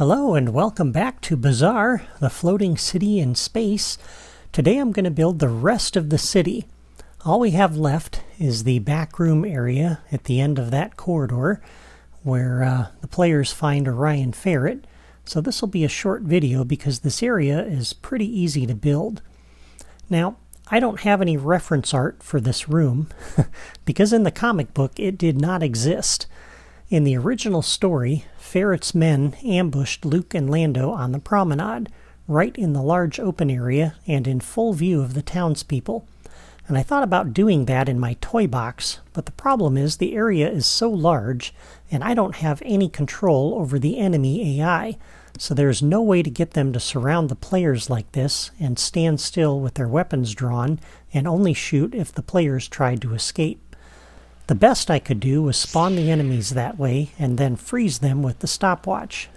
Hello and welcome back to Bazarre, the floating city in space. Today I'm going to build the rest of the city. All we have left is the back room area at the end of that corridor where the players find Orion Ferret. So this will be a short video because this area is pretty easy to build. Now, I don't have any reference art for this room because in the comic book it did not exist. In the original story, Ferret's men ambushed Luke and Lando on the promenade, right in the large open area and in full view of the townspeople. And I thought about doing that in my toy box, but the problem is the area is so large and I don't have any control over the enemy AI, so there's no way to get them to surround the players like this and stand still with their weapons drawn and only shoot if the players tried to escape. The best I could do was spawn the enemies that way and then freeze them with the stopwatch.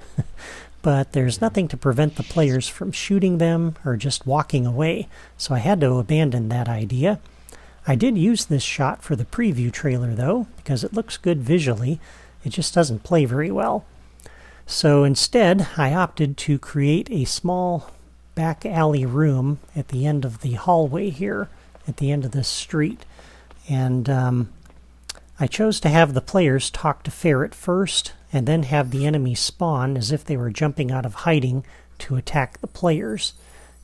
But there's nothing to prevent the players from shooting them or just walking away, so I had to abandon that idea. I did use this shot for the preview trailer though, because it looks good visually. It just doesn't play very well. So instead, I opted to create a small back alley room at the end of the hallway here, at the end of this street. And I chose to have the players talk to Ferret first, and then have the enemies spawn as if they were jumping out of hiding to attack the players.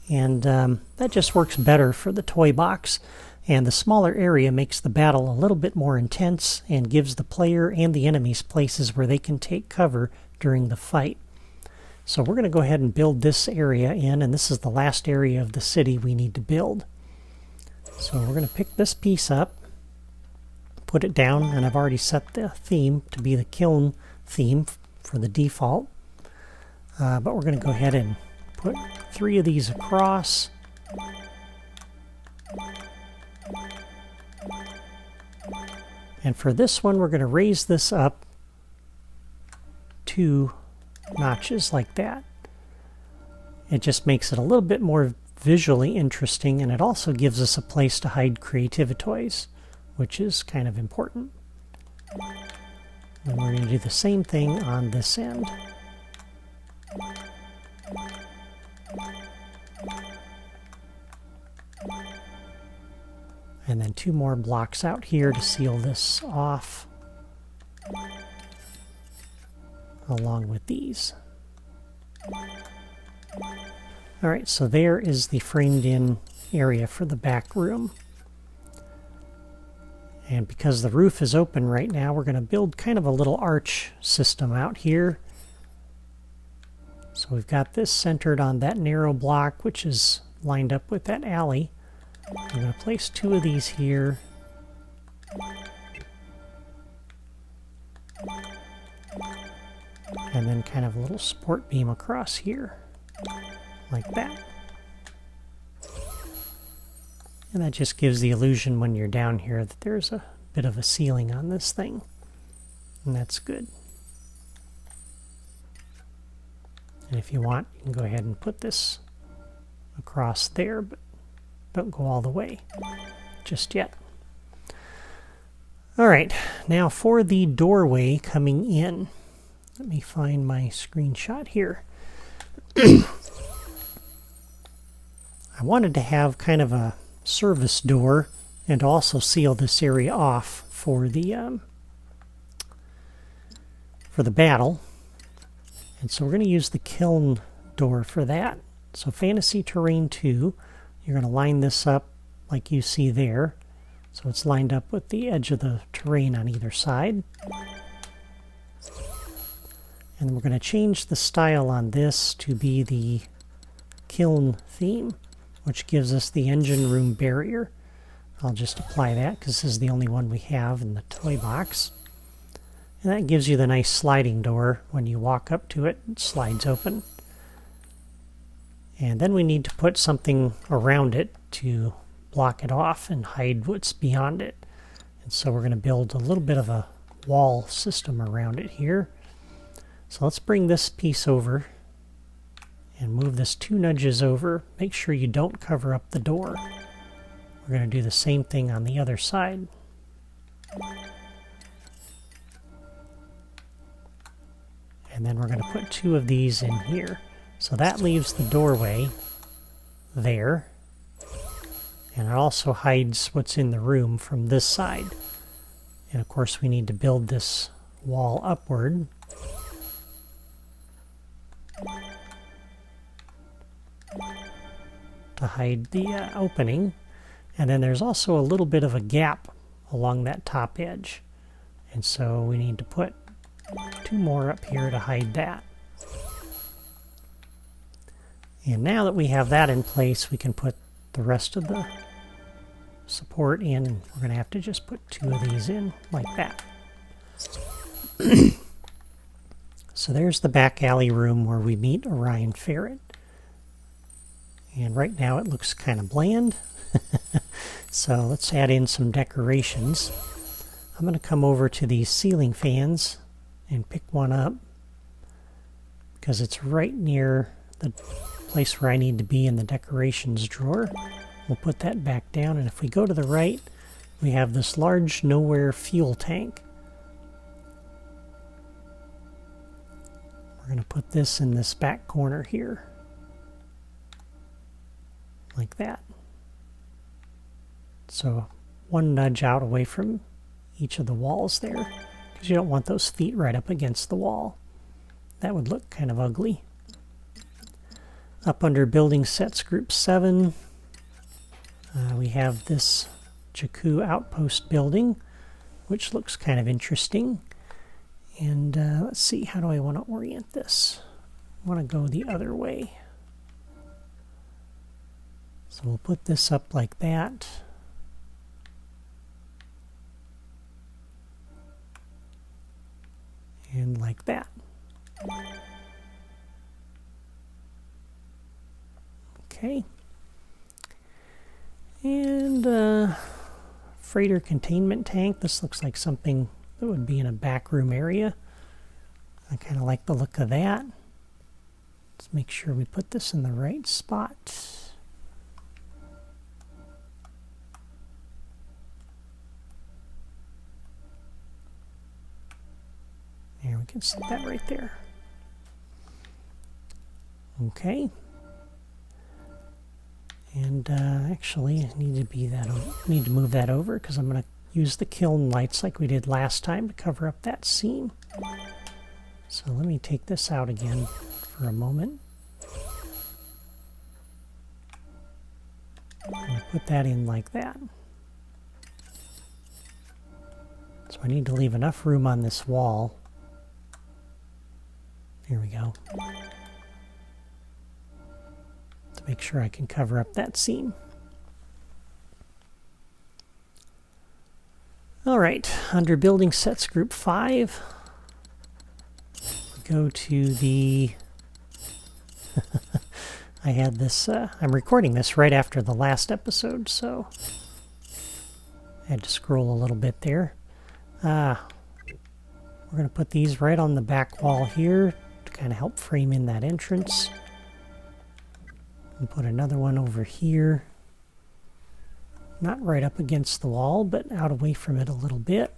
And that just works better for the toy box. And the smaller area makes the battle a little bit more intense and gives the player and the enemies places where they can take cover during the fight. So we're going to go ahead and build this area in, and this is the last area of the city we need to build. So we're going to pick this piece up, put it down, and I've already set the theme to be the kiln theme for the default. But we're going to go ahead and put 3 of these across. And for this one, we're going to raise this up 2 notches like that. It just makes it a little bit more visually interesting, and it also gives us a place to hide creativitoys, which is kind of important. And we're going to do the same thing on this end. And then 2 more blocks out here to seal this off, along with these. Alright, so there is the framed in area for the back room. And because the roof is open right now, we're going to build kind of a little arch system out here. So we've got this centered on that narrow block, which is lined up with that alley. I'm going to place 2 of these here. And then kind of a little support beam across here, like that. And that just gives the illusion when you're down here that there's a bit of a ceiling on this thing. And that's good. And if you want, you can go ahead and put this across there, but don't go all the way just yet. Alright, now for the doorway coming in. Let me find my screenshot here. I wanted to have kind of a service door and also seal this area off for the battle. And so we're going to use the kiln door for that. So Fantasy Terrain 2, you're going to line this up like you see there. So it's lined up with the edge of the terrain on either side. And we're going to change the style on this to be the kiln theme, which gives us the engine room barrier. I'll just apply that because this is the only one we have in the toy box. And that gives you the nice sliding door. When you walk up to it, it slides open. And then we need to put something around it to block it off and hide what's beyond it. And so we're going to build a little bit of a wall system around it here. So let's bring this piece over and move this 2 nudges over. Make sure you don't cover up the door. We're going to do the same thing on the other side. And then we're going to put 2 of these in here. So that leaves the doorway there. And it also hides what's in the room from this side. And of course we need to build this wall upward. To hide the opening. And then there's also a little bit of a gap along that top edge. And so we need to put 2 more up here to hide that. And now that we have that in place, we can put the rest of the support in. We're going to have to just put 2 of these in like that. So there's the back alley room where we meet Orion Ferret. And right now it looks kind of bland. So let's add in some decorations. I'm going to come over to these ceiling fans and pick one up because it's right near the place where I need to be in the decorations drawer. We'll put that back down, and if we go to the right, we have this large nowhere fuel tank. We're going to put this in this back corner here. Like that. So 1 nudge out away from each of the walls there, because you don't want those feet right up against the wall. That would look kind of ugly. Up under building sets group 7, we have this Jakku outpost building, which looks kind of interesting. And let's see, how do I want to orient this? I want to go the other way. So we'll put this up like that. And like that. Okay. And freighter containment tank. This looks like something that would be in a back room area. I kind of like the look of that. Let's make sure we put this in the right spot. There, we can set that right there. Okay. And actually, I need to move that over because I'm going to use the kiln lights like we did last time to cover up that seam. So let me take this out again for a moment. And put that in like that. So I need to leave enough room on this wall. Here we go. To make sure I can cover up that seam. Alright, under building sets group 5, we go to the... I had this, I'm recording this right after the last episode, so I had to scroll a little bit there. We're going to put these right on the back wall here to kind of help frame in that entrance. And put another one over here. Not right up against the wall, but out away from it a little bit.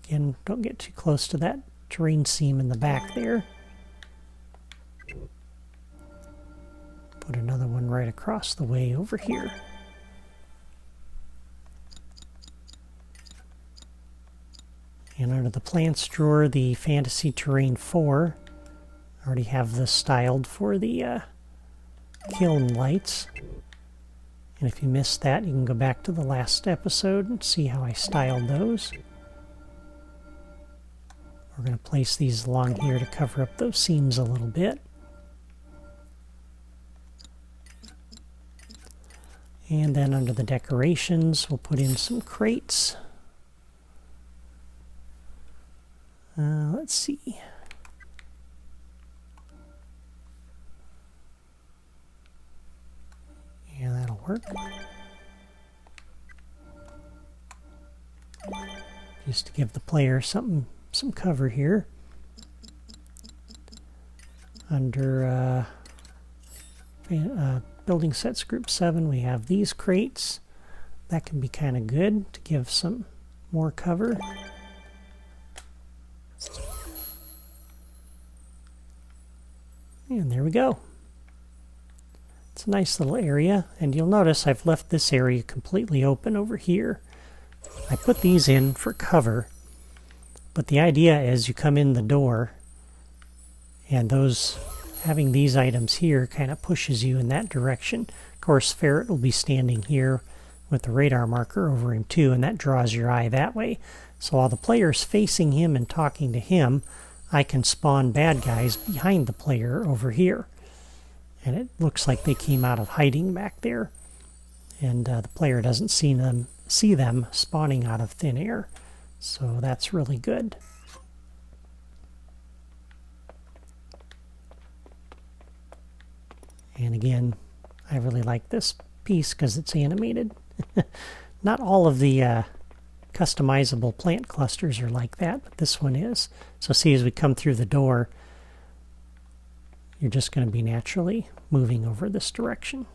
Again, don't get too close to that terrain seam in the back there. Put another one right across the way over here. And under the plants drawer, the Fantasy Terrain 4. I already have this styled for the kiln lights. And if you missed that, you can go back to the last episode and see how I styled those. We're going to place these along here to cover up those seams a little bit. And then under the decorations, we'll put in some crates. Let's see. Yeah, that'll work. Just to give the player some cover here. Under building sets group 7, we have these crates. That can be kind of good to give some more cover. And there we go. It's a nice little area, and you'll notice I've left this area completely open over here. I put these in for cover, but the idea is you come in the door, and having these items here kind of pushes you in that direction. Of course, Ferret will be standing here with the radar marker over him too, and that draws your eye that way. So while the player's facing him and talking to him, I can spawn bad guys behind the player over here. And it looks like they came out of hiding back there. And the player doesn't see them spawning out of thin air. So that's really good. And again, I really like this piece because it's animated. Not all of the customizable plant clusters are like that, but this one is. So see, as we come through the door, you're just going to be naturally moving over this direction.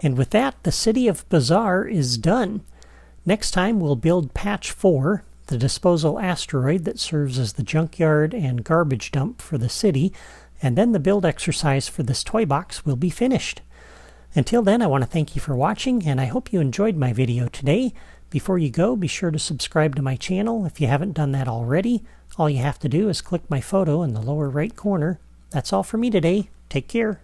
And with that, the city of Bazarre is done. Next time we'll build Patch 4, the disposal asteroid that serves as the junkyard and garbage dump for the city, and then the build exercise for this toy box will be finished. Until then, I want to thank you for watching, and I hope you enjoyed my video today. Before you go, be sure to subscribe to my channel if you haven't done that already. All you have to do is click my photo in the lower right corner. That's all for me today. Take care.